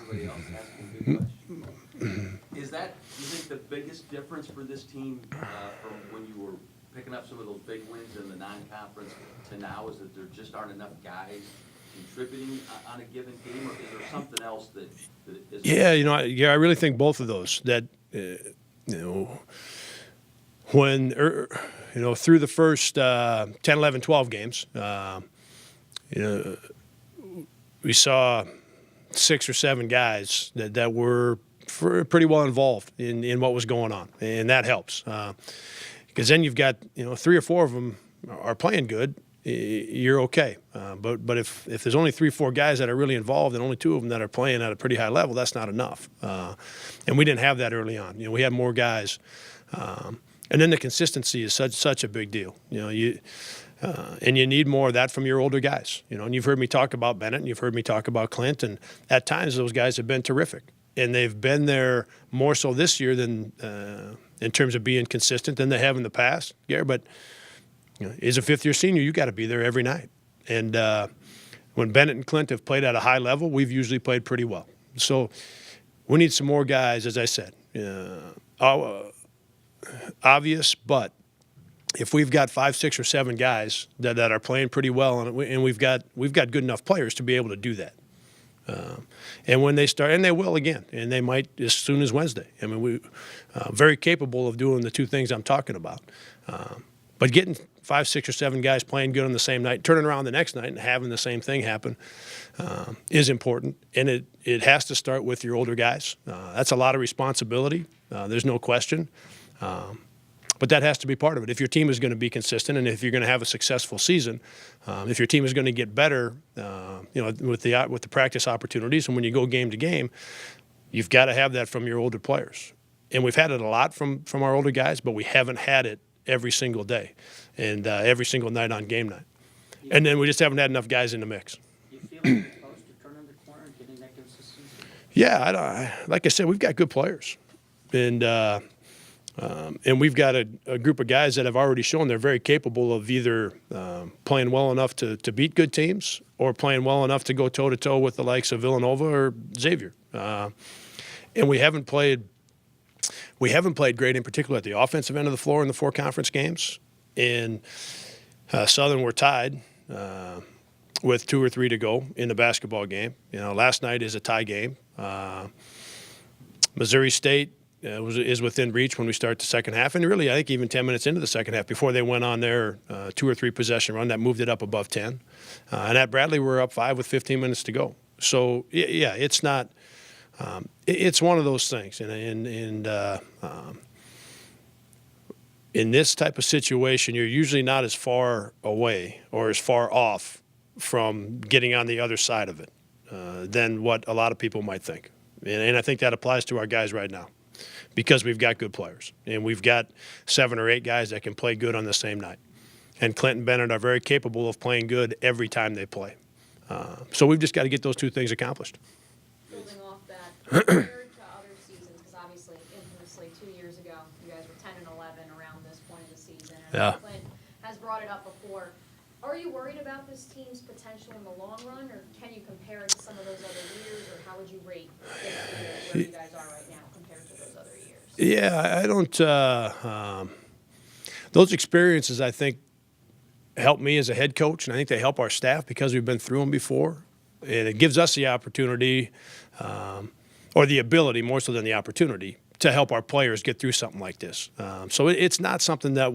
everybody else asking good questions. Is that, you think, the biggest difference for this team from when you were picking up some of those big wins in the non-conference to now, is that there just aren't enough guys contributing on a given game, or is there something else that is? Yeah, I really think both of those. That when through the first 10, 11, 12 games, we saw 6 or 7 guys that were pretty well involved in what was going on, and that helps because then you've got 3 or 4 of them are playing good. You're okay, but if there's only 3 or 4 guys that are really involved and only 2 of them that are playing at a pretty high level, that's not enough. And we didn't have that early on. We had more guys, and then the consistency is such a big deal. And you need more of that from your older guys. And you've heard me talk about Bennett, and you've heard me talk about Clint, and at times those guys have been terrific, and they've been there more so this year than in terms of being consistent than they have in the past. Yeah, but. As a fifth-year senior, you got to be there every night. And when Bennett and Clint have played at a high level, we've usually played pretty well. So we need some more guys, as I said. Obvious, but if we've got 5, 6, or 7 guys that are playing pretty well, and we've got good enough players to be able to do that. And when they start, and they will again, and they might as soon as Wednesday. I mean, we very capable of doing the 2 things I'm talking about. But getting 5, 6, or 7 guys playing good on the same night, turning around the next night and having the same thing happen is important. And it has to start with your older guys. That's a lot of responsibility. There's no question. But that has to be part of it. If your team is going to be consistent and if you're going to have a successful season, if your team is going to get better, with the practice opportunities and when you go game to game, you've got to have that from your older players. And we've had it a lot from our older guys, but we haven't had it every single day and every single night on game night. And then we just haven't had enough guys in the mix. You feel like you're close to turning the corner and getting that consistency? Yeah, like I said, we've got good players. And we've got a group of guys that have already shown they're very capable of either playing well enough to beat good teams or playing well enough to go toe-to-toe with the likes of Villanova or Xavier. And we haven't played great, in particular at the offensive end of the floor in the 4 conference games. And Southern were tied with 2 or 3 to go in the basketball game. Last night is a tie game. Missouri State is within reach when we start the second half. And really, I think even 10 minutes into the second half, before they went on their 2 or 3 possession run, that moved it up above 10. And at Bradley, we're up 5 with 15 minutes to go. So, yeah, it's not it's one of those things. And in this type of situation, you're usually not as far away or as far off from getting on the other side of it than what a lot of people might think. And I think that applies to our guys right now because we've got good players. And we've got 7 or 8 guys that can play good on the same night. And Clint and Bennett are very capable of playing good every time they play. So we've just got to get those 2 things accomplished. Building off that, compared to other seasons, because obviously, infamously, 2 years ago, you guys were 10 and 11 around this point of the season. And Yeah. Clint has brought it up before. Are you worried about this team's potential in the long run, or can you compare it to some of those other years, or how would you rate this year where you guys are right now compared to those other years? Yeah, I don't. Those experiences, I think, help me as a head coach, and I think they help our staff because we've been through them before. And it gives us the opportunity, or the ability, more so than the opportunity, to help our players get through something like this. So it's not something that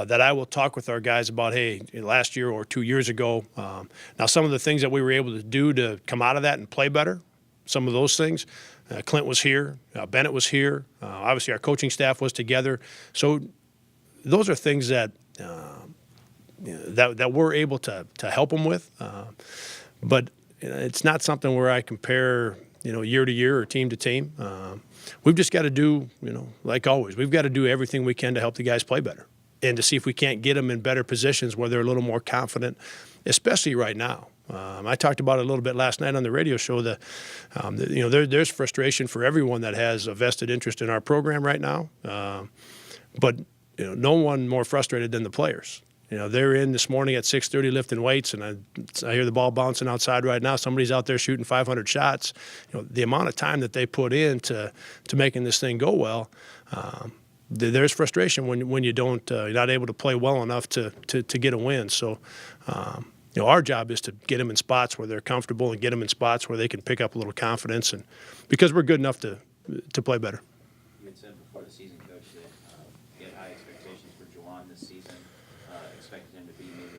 that I will talk with our guys about, hey, last year or 2 years ago. Now, some of the things that we were able to do to come out of that and play better, some of those things, Clint was here, Bennett was here, obviously our coaching staff was together. So those are things that that we're able to help them with. But it's not something where I compare, year to year or team to team. We've just got to do, like always, we've got to do everything we can to help the guys play better and to see if we can't get them in better positions where they're a little more confident, especially right now. I talked about it a little bit last night on the radio show. There's frustration for everyone that has a vested interest in our program right now. But no one more frustrated than the players. You know, they're in this morning at 6:30 lifting weights, and I hear the ball bouncing outside right now. Somebody's out there shooting 500 shots. You know, the amount of time that they put in to making this thing go well, there's frustration when you don't you're not able to play well enough to get a win. So, you know, our job is to get them in spots where they're comfortable and get them in spots where they can pick up a little confidence, and because we're good enough to play better. You had said before the season, Coach, that you had high expectations for Juwan this season, expected him to be maybe